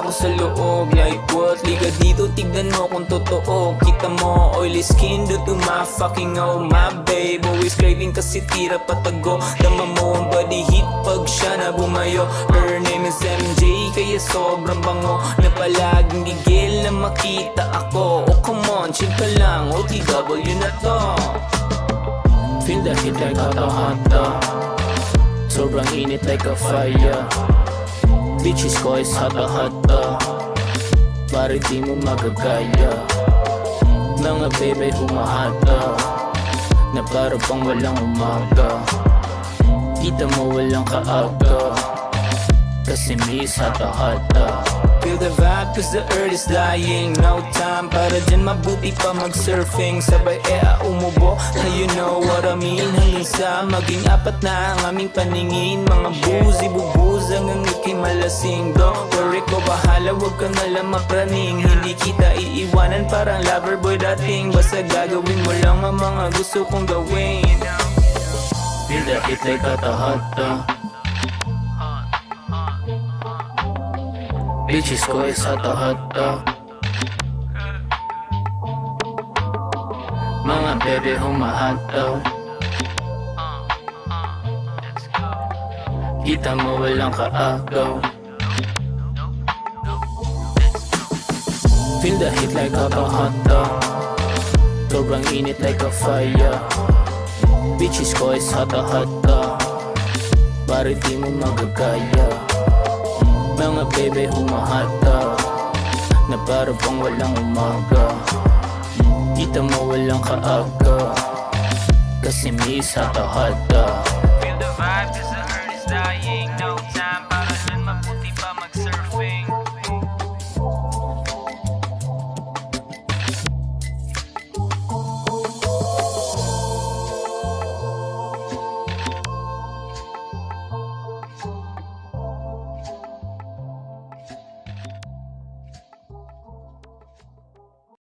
ako sa loob. Like what? Liga dito, tignan mo kung totoo. Kita mo, oily skin due to my fucking oh. My babe, always craving kasi tira patago. Dama mo ang body heat pag siya na bumayo. Her name is MJ, kaya sobrang bango na palaging gigil na makita ako. Oh come on, chill ka lang, OTW na to. Feel the heat like hata-hata, sobrang init like a fire. Bitches ko is hata-hata, pare di mo magagaya. Mga bebe humahata, na para pang walang umaga. Kita mo walang kaaga, kasi miss hata-hata. Feel the vibe cause the earth is dying. No time para dyan, mabuti pa mag-surfing. Sabay umubo, now you know what I mean. Hanggang sa maging apat na ang aming paningin. Mga buzi, bubuz hanggang ikay malasing. Don't worry ko bahala, wag ka na lang mapraning. Hindi kita iiwanan parang lover boy dating. Basta gagawin mo lang ang mga gusto kong gawin. Feel the heat like hata-hata, bitches ko is hata-hata. Mga bebe humahataw, kita mo walang kaagaw. Feel the heat like hata-hata, sobrang init like a fire. Bitches ko is hata-hata, pare di mo magagaya. Mga bebe humahata, na para pang walang umaga. Kita mo walang kaaga, kasi miss hata-hata. Feel the vibe cause the earth is dying. No